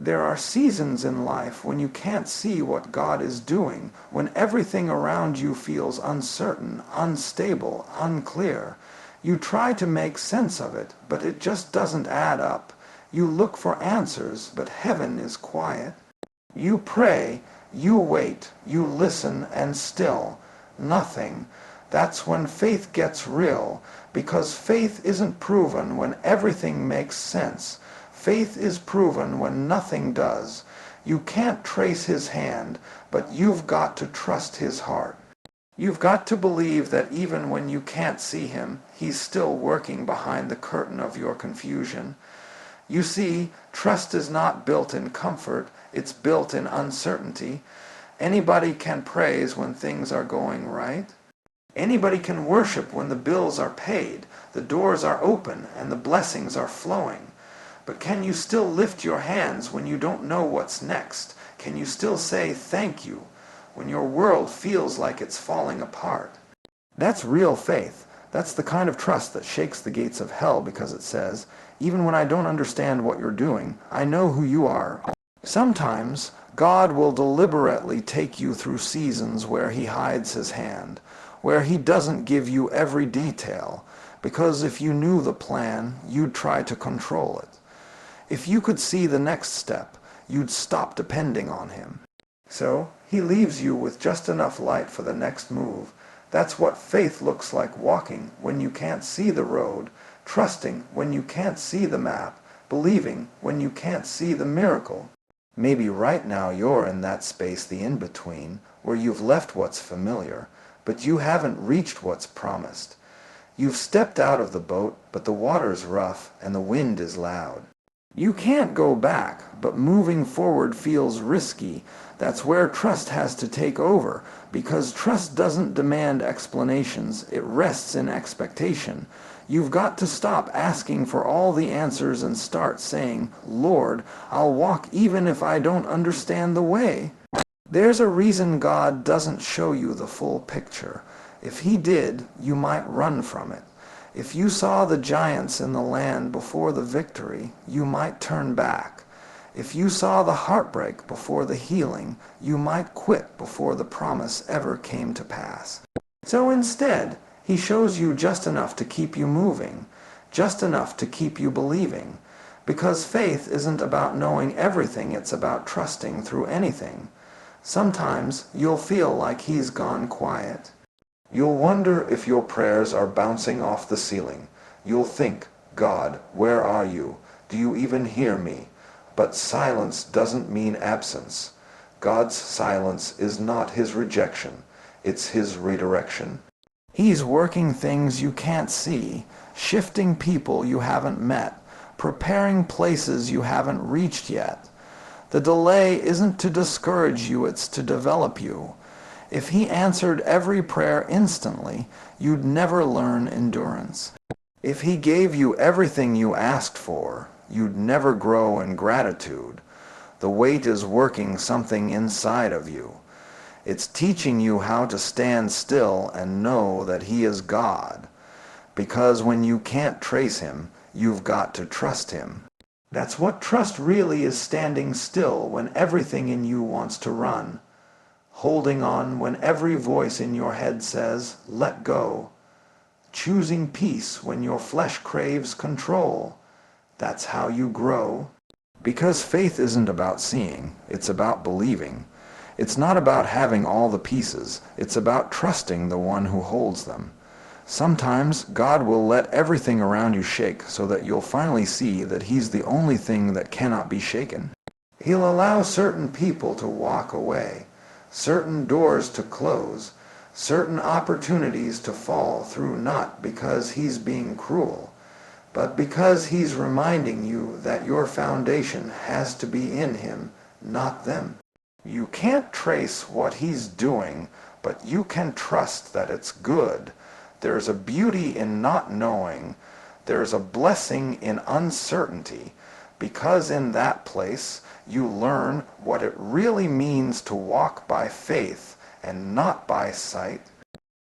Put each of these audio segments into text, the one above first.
There are seasons in life when you can't see what God is doing, when everything around you feels uncertain, unstable, unclear. You try to make sense of it, but it just doesn't add up. You look for answers, but heaven is quiet. You pray, you wait, you listen, and still, nothing. That's when faith gets real, because faith isn't proven when everything makes sense. Faith is proven when nothing does. You can't trace his hand, but you've got to trust his heart. You've got to believe that even when you can't see him, he's still working behind the curtain of your confusion. You see, trust is not built in comfort, it's built in uncertainty. Anybody can praise when things are going right. Anybody can worship when the bills are paid, the doors are open, and the blessings are flowing. But can you still lift your hands when you don't know what's next? Can you still say thank you when your world feels like it's falling apart? That's real faith. That's the kind of trust that shakes the gates of hell, because it says, even when I don't understand what you're doing, I know who you are. Sometimes God will deliberately take you through seasons where he hides his hand, where he doesn't give you every detail, because if you knew the plan, you'd try to control it. If you could see the next step, you'd stop depending on him. So he leaves you with just enough light for the next move. That's what faith looks like, walking when you can't see the road, trusting when you can't see the map, believing when you can't see the miracle. Maybe right now you're in that space, the in-between, where you've left what's familiar, but you haven't reached what's promised. You've stepped out of the boat, but the water's rough and the wind is loud. You can't go back, but moving forward feels risky. That's where trust has to take over, because trust doesn't demand explanations, it rests in expectation. You've got to stop asking for all the answers and start saying, Lord, I'll walk even if I don't understand the way. There's a reason God doesn't show you the full picture. If he did, you might run from it. If you saw the giants in the land before the victory, you might turn back. If you saw the heartbreak before the healing, you might quit before the promise ever came to pass. So instead, he shows you just enough to keep you moving, just enough to keep you believing. Because faith isn't about knowing everything, it's about trusting through anything. Sometimes you'll feel like he's gone quiet. You'll wonder if your prayers are bouncing off the ceiling. You'll think, God, where are you? Do you even hear me? But silence doesn't mean absence. God's silence is not his rejection. It's his redirection. He's working things you can't see, shifting people you haven't met, preparing places you haven't reached yet. The delay isn't to discourage you, it's to develop you. If he answered every prayer instantly, you'd never learn endurance. If he gave you everything you asked for, you'd never grow in gratitude. The weight is working something inside of you. It's teaching you how to stand still and know that he is God. Because when you can't trace him, you've got to trust him. That's what trust really is, standing still when everything in you wants to run. Holding on when every voice in your head says, let go. Choosing peace when your flesh craves control. That's how you grow. Because faith isn't about seeing, it's about believing. It's not about having all the pieces, it's about trusting the one who holds them. Sometimes God will let everything around you shake so that you'll finally see that he's the only thing that cannot be shaken. He'll allow certain people to walk away, certain doors to close, certain opportunities to fall through, not because he's being cruel, but because he's reminding you that your foundation has to be in him, not them. You can't trace what he's doing, but you can trust that it's good. There's a beauty in not knowing. There's a blessing in uncertainty, because in that place you learn what it really means to walk by faith and not by sight.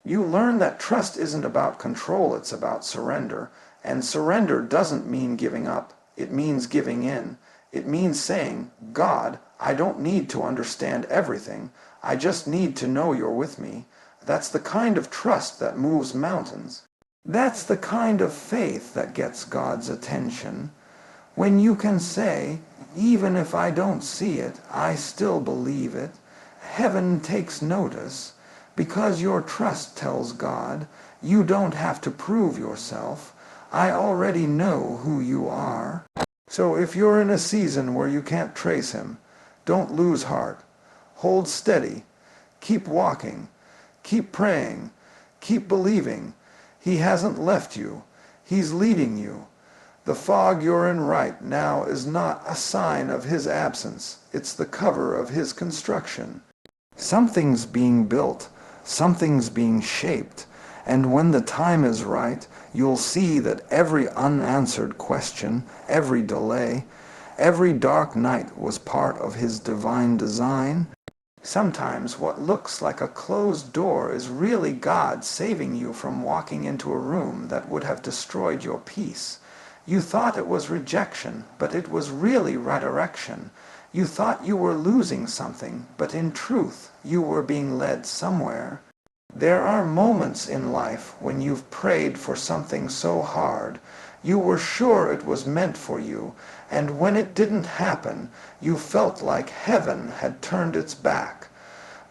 You learn that trust isn't about control, it's about surrender. And surrender doesn't mean giving up, it means giving in. It means saying, God, I don't need to understand everything. I just need to know you're with me. That's the kind of trust that moves mountains. That's the kind of faith that gets God's attention. When you can say, even if I don't see it, I still believe it. Heaven takes notice. Because your trust tells God, you don't have to prove yourself. I already know who you are. So if you're in a season where you can't trace him, don't lose heart. Hold steady. Keep walking. Keep praying. Keep believing. He hasn't left you. He's leading you. The fog you're in right now is not a sign of his absence. It's the cover of his construction. Something's being built. Something's being shaped. And when the time is right, you'll see that every unanswered question, every delay, every dark night was part of his divine design. Sometimes what looks like a closed door is really God saving you from walking into a room that would have destroyed your peace. You thought it was rejection, but it was really redirection. You thought you were losing something, but in truth, you were being led somewhere. There are moments in life when you've prayed for something so hard, you were sure it was meant for you, and when it didn't happen, you felt like heaven had turned its back.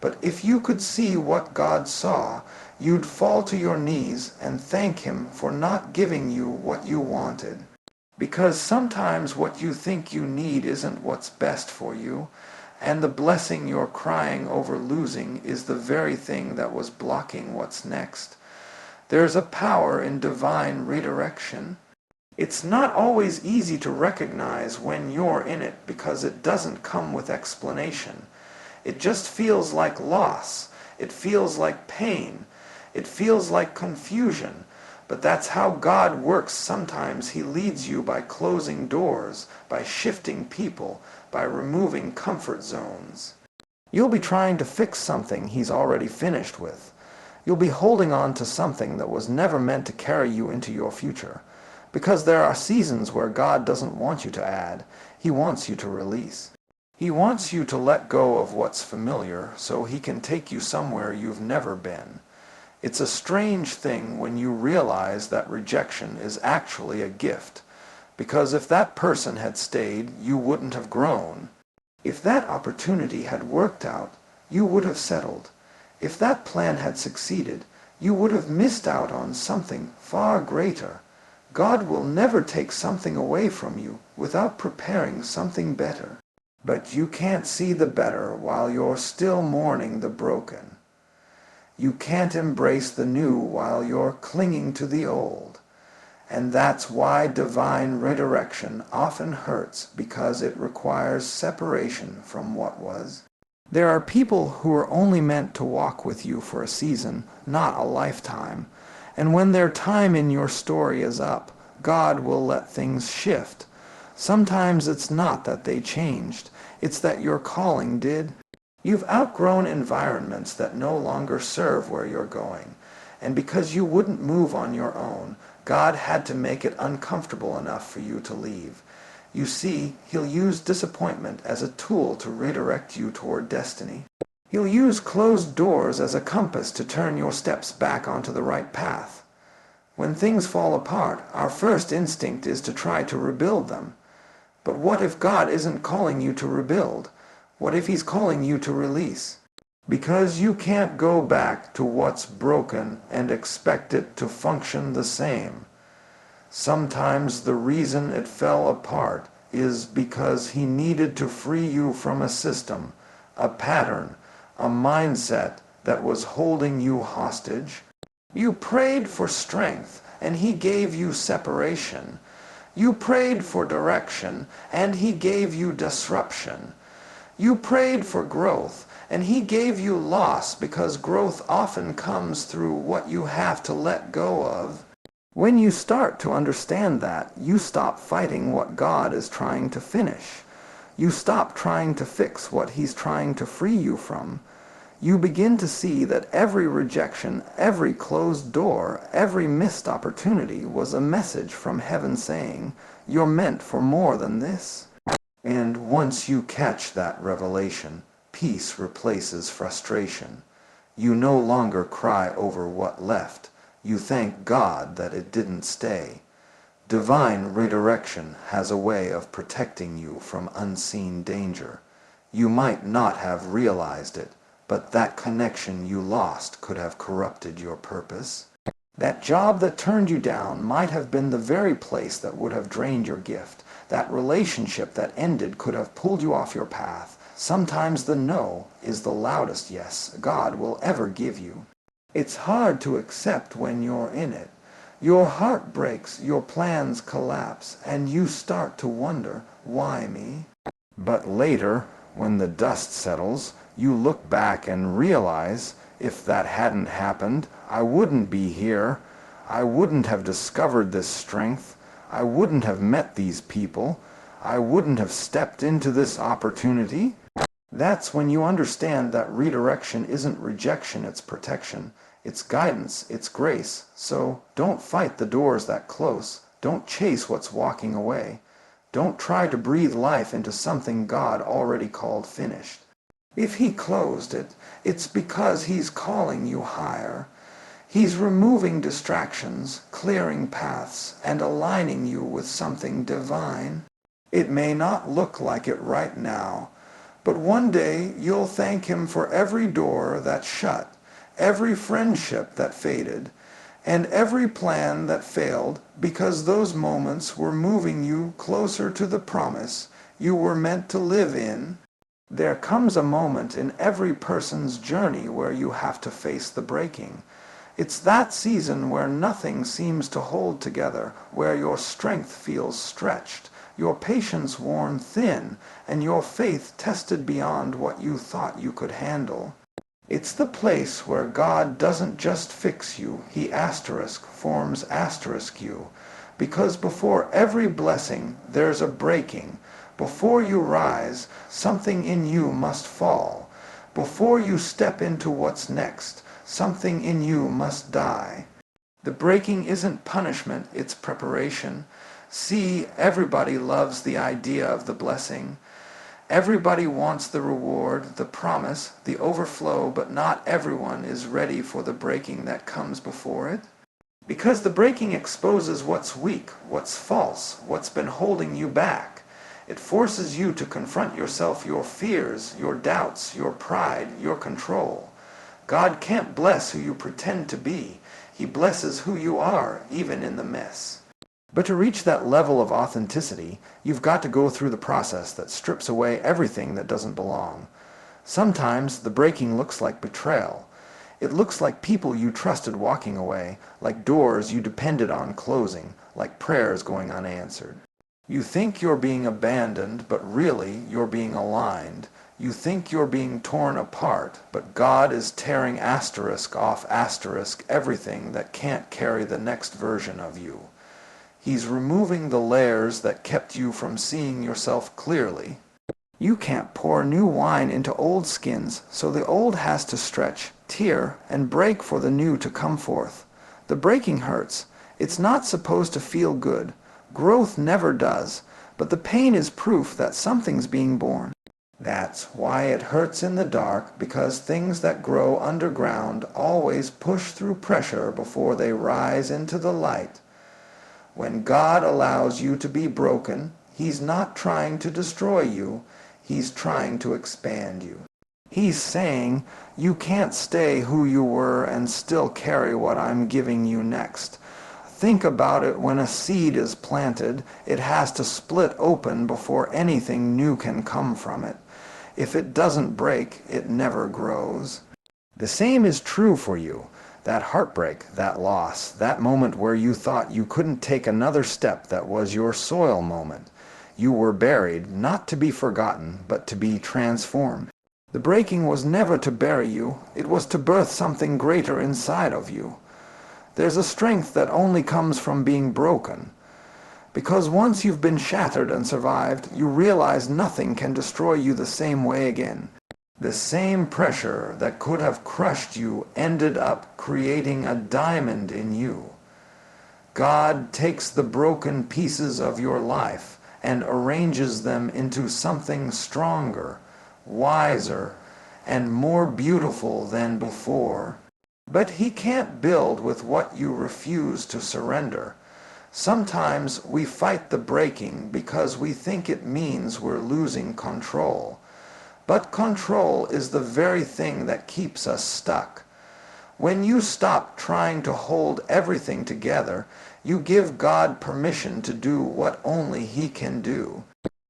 But if you could see what God saw, you'd fall to your knees and thank him for not giving you what you wanted. Because sometimes what you think you need isn't what's best for you, and the blessing you're crying over losing is the very thing that was blocking what's next. There's a power in divine redirection. It's not always easy to recognize when you're in it because it doesn't come with explanation. It just feels like loss. It feels like pain. It feels like confusion. But that's how God works sometimes. He leads you by closing doors, by shifting people, by removing comfort zones. You'll be trying to fix something he's already finished with. You'll be holding on to something that was never meant to carry you into your future. Because there are seasons where God doesn't want you to add. He wants you to release. He wants you to let go of what's familiar so he can take you somewhere you've never been. It's a strange thing when you realize that rejection is actually a gift. Because if that person had stayed, you wouldn't have grown. If that opportunity had worked out, you would have settled. If that plan had succeeded, you would have missed out on something far greater. God will never take something away from you without preparing something better. But you can't see the better while you're still mourning the broken. You can't embrace the new while you're clinging to the old. And that's why divine redirection often hurts, because it requires separation from what was. There are people who are only meant to walk with you for a season, not a lifetime. And when their time in your story is up, God will let things shift. Sometimes it's not that they changed, it's that your calling did. You've outgrown environments that no longer serve where you're going. And because you wouldn't move on your own, God had to make it uncomfortable enough for you to leave. You see, he'll use disappointment as a tool to redirect you toward destiny. He'll use closed doors as a compass to turn your steps back onto the right path. When things fall apart, our first instinct is to try to rebuild them. But what if God isn't calling you to rebuild? What if he's calling you to release? Because you can't go back to what's broken and expect it to function the same. Sometimes the reason it fell apart is because he needed to free you from a system, a pattern, a mindset that was holding you hostage. You prayed for strength, and he gave you separation. You prayed for direction, and he gave you disruption. You prayed for growth, and he gave you loss, because growth often comes through what you have to let go of. When you start to understand that, you stop fighting what God is trying to finish. You stop trying to fix what he's trying to free you from. You begin to see that every rejection, every closed door, every missed opportunity was a message from heaven saying, "You're meant for more than this." And once you catch that revelation, peace replaces frustration. You no longer cry over what left. You thank God that it didn't stay. Divine redirection has a way of protecting you from unseen danger. You might not have realized it, but that connection you lost could have corrupted your purpose. That job that turned you down might have been the very place that would have drained your gift. That relationship that ended could have pulled you off your path. Sometimes the no is the loudest yes God will ever give you. It's hard to accept when you're in it. Your heart breaks, your plans collapse, and you start to wonder, why me? But later, when the dust settles, you look back and realize, if that hadn't happened, I wouldn't be here. I wouldn't have discovered this strength. I wouldn't have met these people. I wouldn't have stepped into this opportunity. That's when you understand that redirection isn't rejection, it's protection. It's guidance, it's grace. So don't fight the doors that close. Don't chase what's walking away. Don't try to breathe life into something God already called finished. If He closed it, it's because He's calling you higher. He's removing distractions, clearing paths, and aligning you with something divine. It may not look like it right now, but one day you'll thank Him for every door that's shut, every friendship that faded, and every plan that failed, because those moments were moving you closer to the promise you were meant to live in. There comes a moment in every person's journey where you have to face the breaking. It's that season where nothing seems to hold together, where your strength feels stretched, your patience worn thin, and your faith tested beyond what you thought you could handle. It's the place where God doesn't just fix you, He forms you. Because before every blessing, there's a breaking. Before you rise, something in you must fall. Before you step into what's next, something in you must die. The breaking isn't punishment, it's preparation. See, everybody loves the idea of the blessing. Everybody wants the reward, the promise, the overflow, but not everyone is ready for the breaking that comes before it. Because the breaking exposes what's weak, what's false, what's been holding you back. It forces you to confront yourself, your fears, your doubts, your pride, your control. God can't bless who you pretend to be. He blesses who you are, even in the mess. But to reach that level of authenticity, you've got to go through the process that strips away everything that doesn't belong. Sometimes the breaking looks like betrayal. It looks like people you trusted walking away, like doors you depended on closing, like prayers going unanswered. You think you're being abandoned, but really you're being aligned. You think you're being torn apart, but God is tearing asterisk off asterisk everything that can't carry the next version of you. He's removing the layers that kept you from seeing yourself clearly. You can't pour new wine into old skins, so the old has to stretch, tear, and break for the new to come forth. The breaking hurts. It's not supposed to feel good. Growth never does, but the pain is proof that something's being born. That's why it hurts in the dark, because things that grow underground always push through pressure before they rise into the light. When God allows you to be broken, He's not trying to destroy you, He's trying to expand you. He's saying, you can't stay who you were and still carry what I'm giving you next. Think about it. When a seed is planted, it has to split open before anything new can come from it. If it doesn't break, it never grows. The same is true for you. That heartbreak, that loss, that moment where you thought you couldn't take another step, that was your soil moment. You were buried, not to be forgotten, but to be transformed. The breaking was never to bury you, it was to birth something greater inside of you. There's a strength that only comes from being broken. Because once you've been shattered and survived, you realize nothing can destroy you the same way again. The same pressure that could have crushed you ended up creating a diamond in you. God takes the broken pieces of your life and arranges them into something stronger, wiser, and more beautiful than before. But he can't build with what you refuse to surrender. Sometimes we fight the breaking because we think it means we're losing control. But control is the very thing that keeps us stuck. When you stop trying to hold everything together, you give God permission to do what only He can do.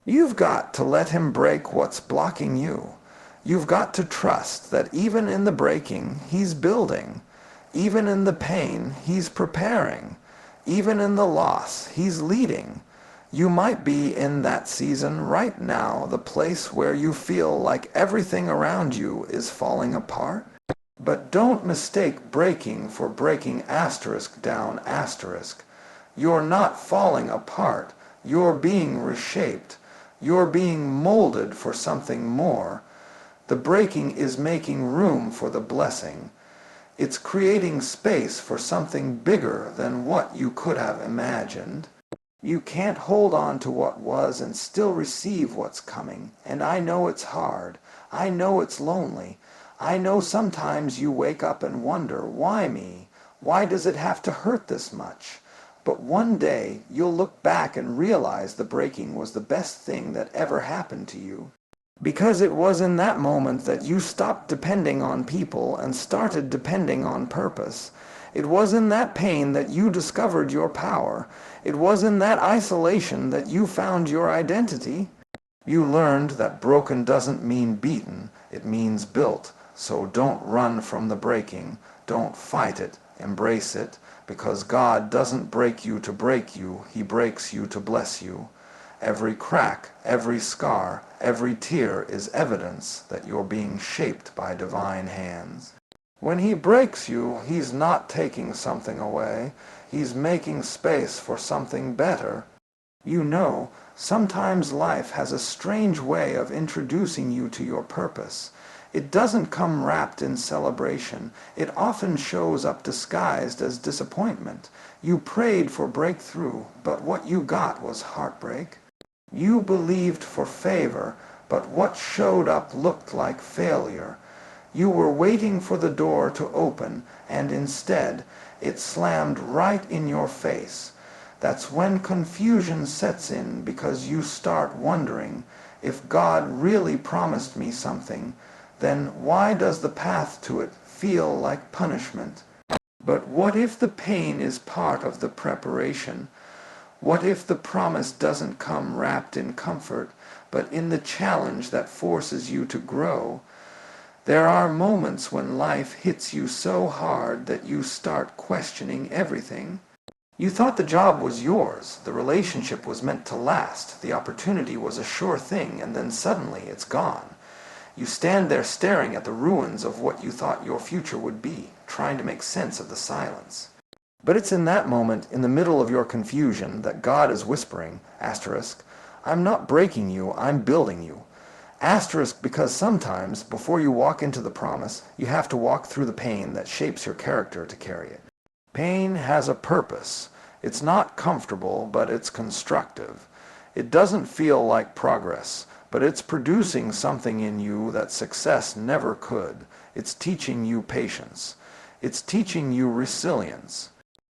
You've got to let Him break what's blocking you. You've got to trust that even in the breaking, He's building. Even in the pain, He's preparing. Even in the loss, He's leading. You might be in that season right now, the place where you feel like everything around you is falling apart. But don't mistake breaking for breaking asterisk down asterisk. You're not falling apart. You're being reshaped. You're being molded for something more. The breaking is making room for the blessing. It's creating space for something bigger than what you could have imagined. You can't hold on to what was and still receive what's coming. And I know it's hard. I know it's lonely. I know sometimes you wake up and wonder, why me? Why does it have to hurt this much? But one day you'll look back and realize the breaking was the best thing that ever happened to you. Because it was in that moment that you stopped depending on people and started depending on purpose. It was in that pain that you discovered your power. It was in that isolation that you found your identity. You learned that broken doesn't mean beaten, it means built. So don't run from the breaking. Don't fight it. Embrace it. Because God doesn't break you to break you. He breaks you to bless you. Every crack, every scar, every tear is evidence that you're being shaped by divine hands. When He breaks you, He's not taking something away. He's making space for something better. You know, sometimes life has a strange way of introducing you to your purpose. It doesn't come wrapped in celebration. It often shows up disguised as disappointment. You prayed for breakthrough, but what you got was heartbreak. You believed for favor, but what showed up looked like failure. You were waiting for the door to open, and instead, it slammed right in your face. That's when confusion sets in, because you start wondering, if God really promised me something, then why does the path to it feel like punishment? But what if the pain is part of the preparation? What if the promise doesn't come wrapped in comfort, but in the challenge that forces you to grow? There are moments when life hits you so hard that you start questioning everything. You thought the job was yours, the relationship was meant to last, the opportunity was a sure thing, and then suddenly it's gone. You stand there staring at the ruins of what you thought your future would be, trying to make sense of the silence. But it's in that moment, in the middle of your confusion, that God is whispering, asterisk, I'm not breaking you, I'm building you. Asterisk, because sometimes, before you walk into the promise, you have to walk through the pain that shapes your character to carry it. Pain has a purpose. It's not comfortable, but it's constructive. It doesn't feel like progress, but it's producing something in you that success never could. It's teaching you patience. It's teaching you resilience.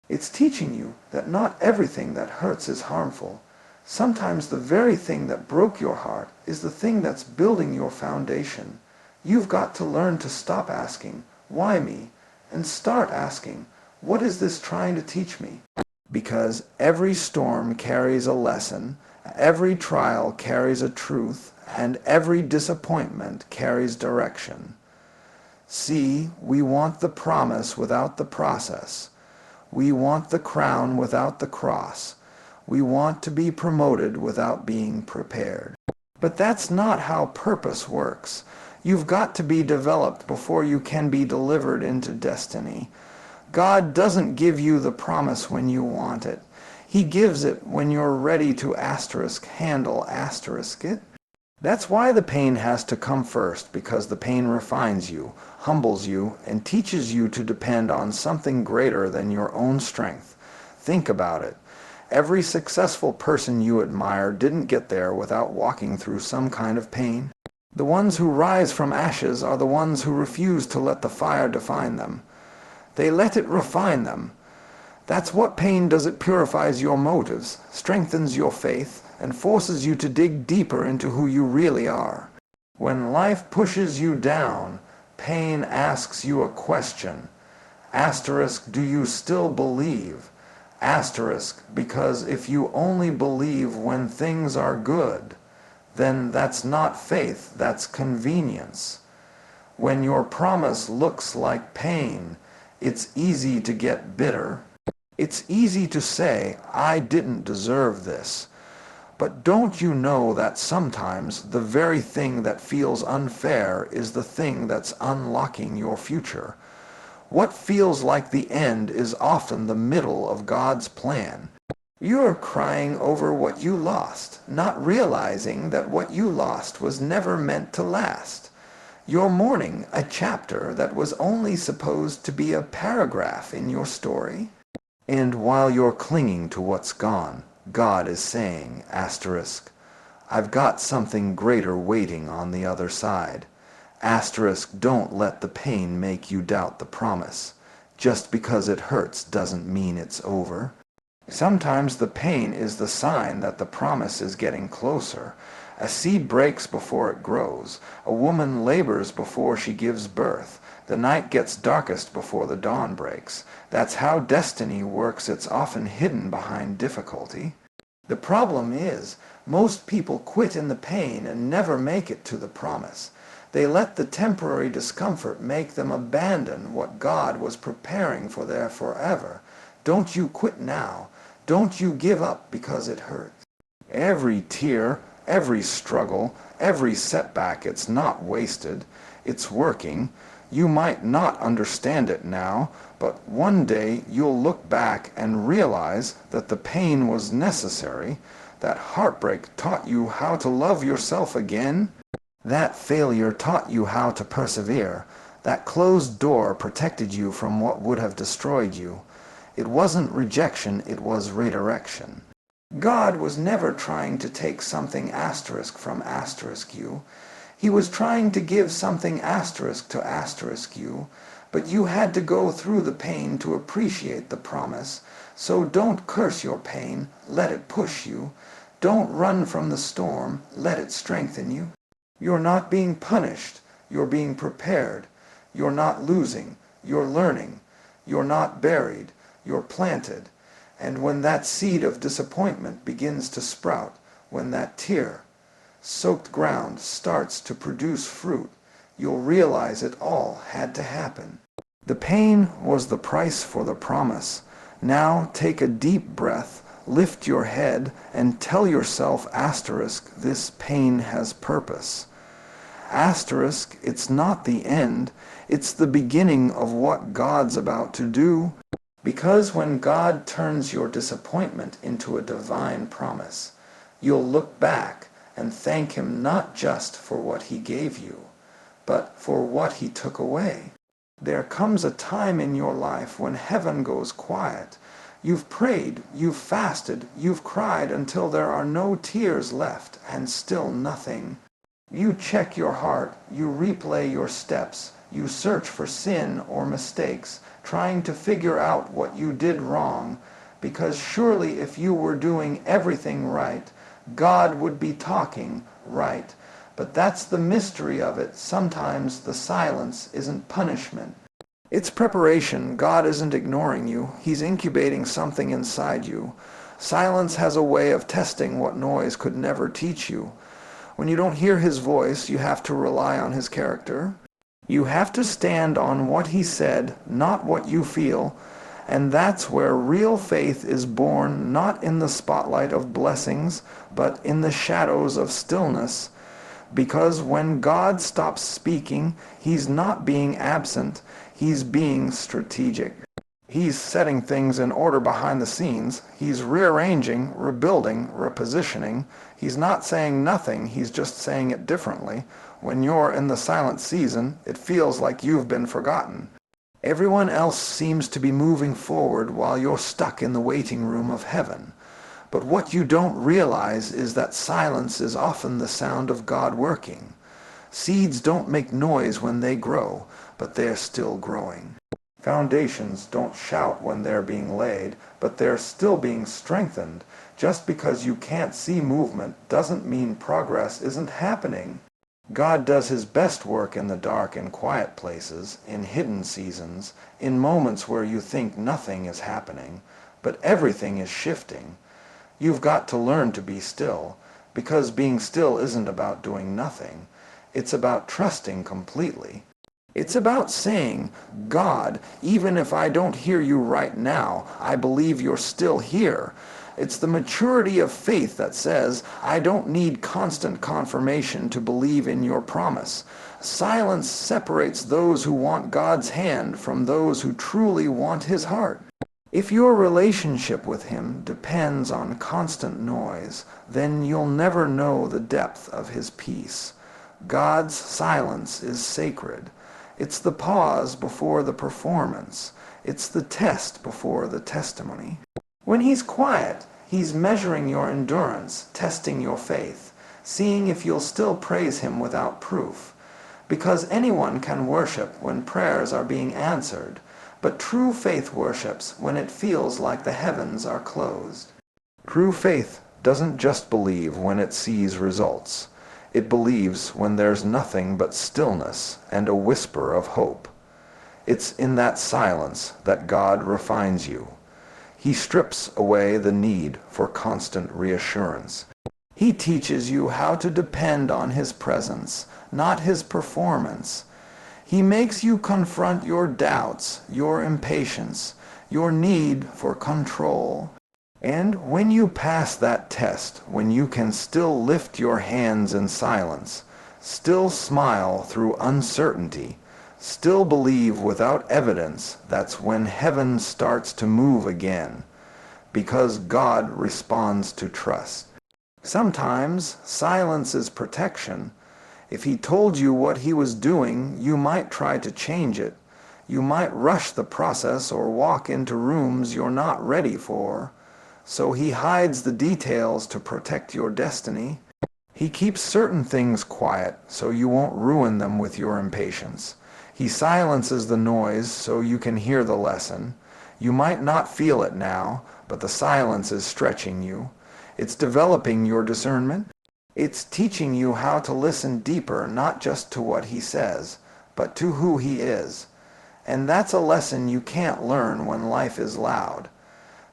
It's teaching you that not everything that hurts is harmful. Sometimes the very thing that broke your heart is the thing that's building your foundation. You've got to learn to stop asking, why me? And start asking, what is this trying to teach me? Because every storm carries a lesson, every trial carries a truth, and every disappointment carries direction. See, we want the promise without the process. We want the crown without the cross. We want to be promoted without being prepared. But that's not how purpose works. You've got to be developed before you can be delivered into destiny. God doesn't give you the promise when you want it. He gives it when you're ready to handle it. That's why the pain has to come first, because the pain refines you, humbles you, and teaches you to depend on something greater than your own strength. Think about it. Every successful person you admire didn't get there without walking through some kind of pain. The ones who rise from ashes are the ones who refuse to let the fire define them. They let it refine them. That's what pain does. It purifies your motives, strengthens your faith, and forces you to dig deeper into who you really are. When life pushes you down, pain asks you a question. Asterisk, do you still believe? Asterisk, because if you only believe when things are good, then that's not faith, that's convenience. When your promise looks like pain, it's easy to get bitter. It's easy to say, I didn't deserve this. But don't you know that sometimes the very thing that feels unfair is the thing that's unlocking your future? What feels like the end is often the middle of God's plan. You're crying over what you lost, not realizing that what you lost was never meant to last. You're mourning a chapter that was only supposed to be a paragraph in your story. And while you're clinging to what's gone, God is saying, asterisk, I've got something greater waiting on the other side. Asterisk, don't let the pain make you doubt the promise. Just because it hurts doesn't mean it's over. Sometimes the pain is the sign that the promise is getting closer. A seed breaks before it grows. A woman labors before she gives birth. The night gets darkest before the dawn breaks. That's how destiny works. It's often hidden behind difficulty. The problem is, most people quit in the pain and never make it to the promise. They let the temporary discomfort make them abandon what God was preparing for their forever. Don't you quit now. Don't you give up because it hurts. Every tear, every struggle, every setback, it's not wasted. It's working. You might not understand it now, but one day you'll look back and realize that the pain was necessary. That heartbreak taught you how to love yourself again. That failure taught you how to persevere. That closed door protected you from what would have destroyed you. It wasn't rejection, it was redirection. God was never trying to take something asterisk from asterisk you. He was trying to give something asterisk to asterisk you, but you had to go through the pain to appreciate the promise. So don't curse your pain, let it push you. Don't run from the storm, let it strengthen you. You're not being punished, you're being prepared. You're not losing, you're learning. You're not buried, you're planted. And when that seed of disappointment begins to sprout, when that tear-soaked ground starts to produce fruit, you'll realize it all had to happen. The pain was the price for the promise. Now take a deep breath, lift your head, and tell yourself, asterisk, this pain has purpose. Asterisk, it's not the end, it's the beginning of what God's about to do. Because when God turns your disappointment into a divine promise, you'll look back and thank Him not just for what He gave you, but for what He took away. There comes a time in your life when heaven goes quiet. You've prayed, you've fasted, you've cried until there are no tears left and still nothing. You check your heart, you replay your steps, you search for sin or mistakes, trying to figure out what you did wrong, because surely if you were doing everything right, God would be talking right. But that's the mystery of it. Sometimes the silence isn't punishment. It's preparation. God isn't ignoring you. He's incubating something inside you. Silence has a way of testing what noise could never teach you. When you don't hear His voice, you have to rely on His character. You have to stand on what He said, not what you feel. And that's where real faith is born, not in the spotlight of blessings, but in the shadows of stillness. Because when God stops speaking, He's not being absent, He's being strategic. He's setting things in order behind the scenes. He's rearranging, rebuilding, repositioning. He's not saying nothing, He's just saying it differently. When you're in the silent season, it feels like you've been forgotten. Everyone else seems to be moving forward while you're stuck in the waiting room of heaven. But what you don't realize is that silence is often the sound of God working. Seeds don't make noise when they grow, but they're still growing. Foundations don't shout when they're being laid, but they're still being strengthened. Just because you can't see movement doesn't mean progress isn't happening. God does his best work in the dark and quiet places, in hidden seasons, in moments where you think nothing is happening, but everything is shifting. You've got to learn to be still, because being still isn't about doing nothing. It's about trusting completely. It's about saying, God, even if I don't hear you right now, I believe you're still here. It's the maturity of faith that says, I don't need constant confirmation to believe in your promise. Silence separates those who want God's hand from those who truly want his heart. If your relationship with him depends on constant noise, then you'll never know the depth of his peace. God's silence is sacred. It's the pause before the performance. It's the test before the testimony. When he's quiet, he's measuring your endurance, testing your faith, seeing if you'll still praise him without proof. Because anyone can worship when prayers are being answered, but true faith worships when it feels like the heavens are closed. True faith doesn't just believe when it sees results. It believes when there's nothing but stillness and a whisper of hope. It's in that silence that God refines you. He strips away the need for constant reassurance. He teaches you how to depend on his presence, not his performance. He makes you confront your doubts, your impatience, your need for control. And when you pass that test, when you can still lift your hands in silence, still smile through uncertainty, still believe without evidence, that's when heaven starts to move again, because God responds to trust. Sometimes silence is protection. If he told you what he was doing, you might try to change it. You might rush the process or walk into rooms you're not ready for. So he hides the details to protect your destiny. He keeps certain things quiet so you won't ruin them with your impatience. He silences the noise so you can hear the lesson. You might not feel it now, but the silence is stretching you. It's developing your discernment. It's teaching you how to listen deeper, not just to what he says, but to who he is. And that's a lesson you can't learn when life is loud.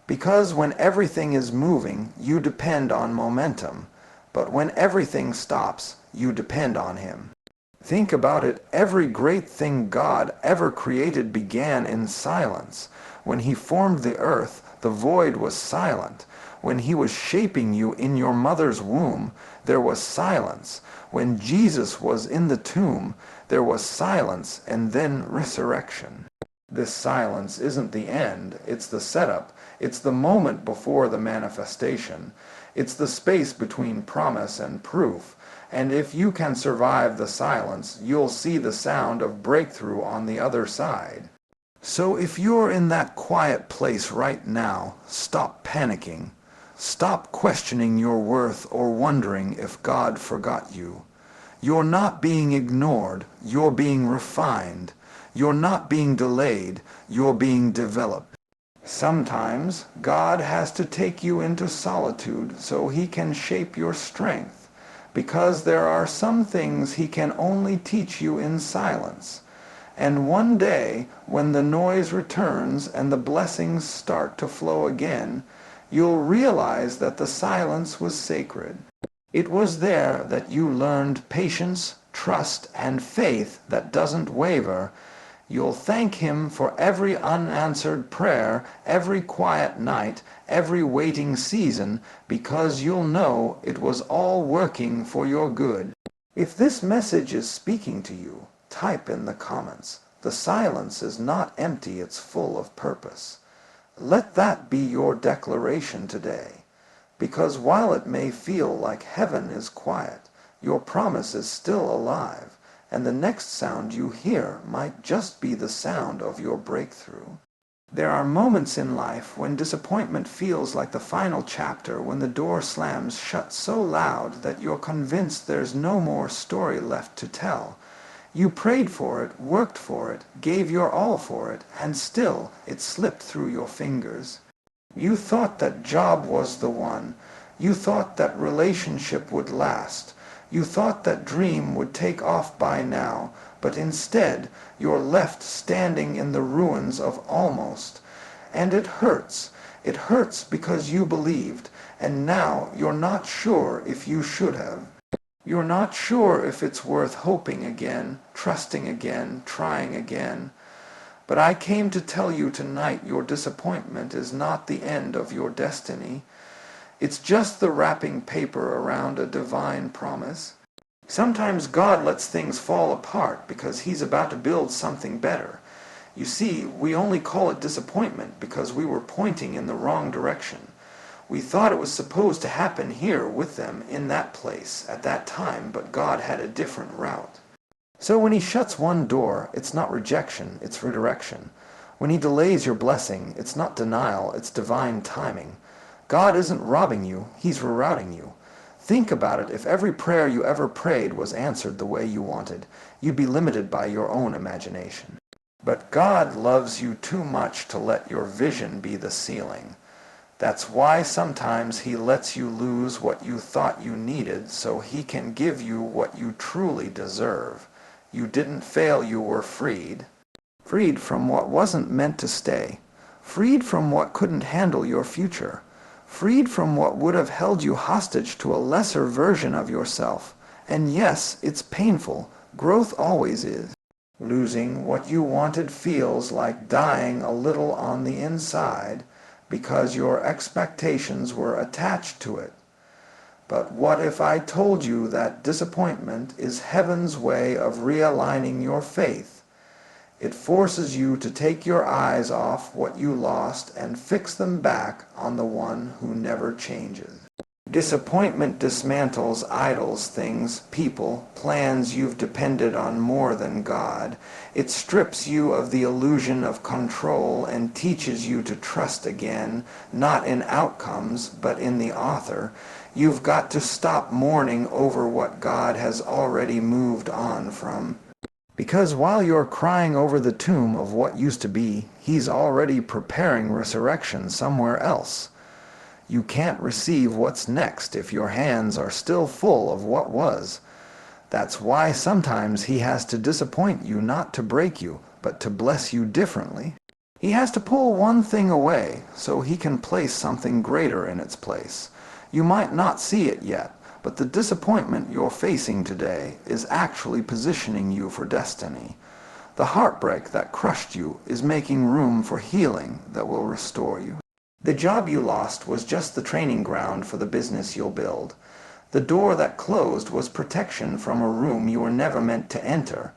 Because when everything is moving, you depend on momentum. But when everything stops, you depend on him. Think about it. Every great thing God ever created began in silence. When he formed the earth, the void was silent. When he was shaping you in your mother's womb, there was silence. When Jesus was in the tomb, there was silence and then resurrection. This silence isn't the end, it's the setup. It's the moment before the manifestation. It's the space between promise and proof. And if you can survive the silence, you'll see the sound of breakthrough on the other side. So if you're in that quiet place right now, stop panicking. Stop questioning your worth or wondering if God forgot you. You're not being ignored, you're being refined. You're not being delayed, you're being developed. Sometimes God has to take you into solitude so he can shape your strength, because there are some things he can only teach you in silence. And one day, when the noise returns and the blessings start to flow again, you'll realize that the silence was sacred. It was there that you learned patience, trust, and faith that doesn't waver. You'll thank him for every unanswered prayer, every quiet night, every waiting season, because you'll know it was all working for your good. If this message is speaking to you, type in the comments. The silence is not empty, it's full of purpose. Let that be your declaration today, because while it may feel like heaven is quiet, your promise is still alive, and the next sound you hear might just be the sound of your breakthrough. There are moments in life when disappointment feels like the final chapter, when the door slams shut so loud that you're convinced there's no more story left to tell. You prayed for it, worked for it, gave your all for it, and still it slipped through your fingers. You thought that job was the one. You thought that relationship would last. You thought that dream would take off by now, but instead you're left standing in the ruins of almost. And it hurts. It hurts because you believed, and now you're not sure if you should have. You're not sure if it's worth hoping again, trusting again, trying again. But I came to tell you tonight your disappointment is not the end of your destiny. It's just the wrapping paper around a divine promise. Sometimes God lets things fall apart because He's about to build something better. You see, we only call it disappointment because we were pointing in the wrong direction. We thought it was supposed to happen here with them in that place at that time, but God had a different route. So when He shuts one door, it's not rejection, it's redirection. When He delays your blessing, it's not denial, it's divine timing. God isn't robbing you, He's rerouting you. Think about it. If every prayer you ever prayed was answered the way you wanted, you'd be limited by your own imagination. But God loves you too much to let your vision be the ceiling. That's why sometimes He lets you lose what you thought you needed so He can give you what you truly deserve. You didn't fail, you were freed. Freed from what wasn't meant to stay. Freed from what couldn't handle your future. Freed from what would have held you hostage to a lesser version of yourself. And yes, it's painful. Growth always is. Losing what you wanted feels like dying a little on the inside because your expectations were attached to it. But what if I told you that disappointment is heaven's way of realigning your faith? It forces you to take your eyes off what you lost and fix them back on the one who never changes. Disappointment dismantles idols, things, people, plans you've depended on more than God. It strips you of the illusion of control and teaches you to trust again, not in outcomes, but in the author. You've got to stop mourning over what God has already moved on from. Because while you're crying over the tomb of what used to be, He's already preparing resurrection somewhere else. You can't receive what's next if your hands are still full of what was. That's why sometimes He has to disappoint you, not to break you, but to bless you differently. He has to pull one thing away so He can place something greater in its place. You might not see it yet, but the disappointment you're facing today is actually positioning you for destiny. The heartbreak that crushed you is making room for healing that will restore you. The job you lost was just the training ground for the business you'll build. The door that closed was protection from a room you were never meant to enter.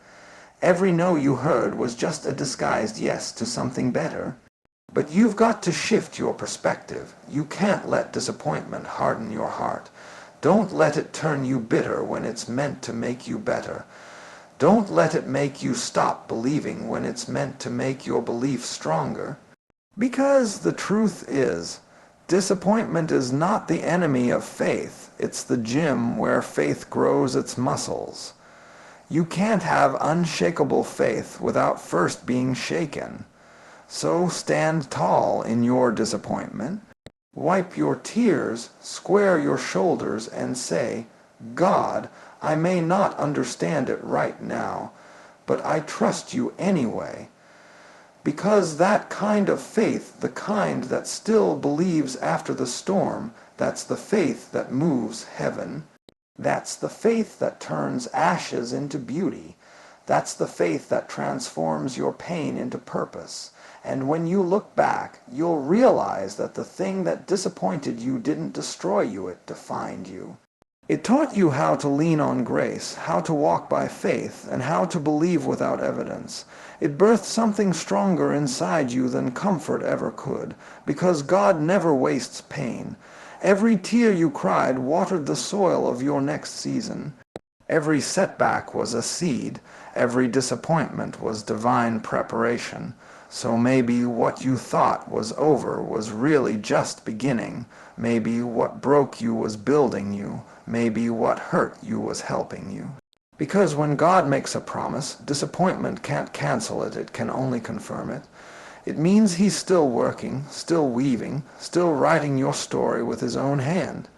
Every no you heard was just a disguised yes to something better. But you've got to shift your perspective. You can't let disappointment harden your heart. Don't let it turn you bitter when it's meant to make you better. Don't let it make you stop believing when it's meant to make your belief stronger. Because the truth is, disappointment is not the enemy of faith. It's the gym where faith grows its muscles. You can't have unshakable faith without first being shaken. So stand tall in your disappointment. Wipe your tears, square your shoulders, and say, God, I may not understand it right now, but I trust you anyway. Because that kind of faith, the kind that still believes after the storm, that's the faith that moves heaven. That's the faith that turns ashes into beauty. That's the faith that transforms your pain into purpose. And when you look back, you'll realize that the thing that disappointed you didn't destroy you, it defined you. It taught you how to lean on grace, how to walk by faith, and how to believe without evidence. It birthed something stronger inside you than comfort ever could, because God never wastes pain. Every tear you cried watered the soil of your next season. Every setback was a seed. Every disappointment was divine preparation. So maybe what you thought was over was really just beginning. Maybe what broke you was building you. Maybe what hurt you was helping you. Because when God makes a promise, disappointment can't cancel it, it can only confirm it. It means he's still working, still weaving, still writing your story with his own hand.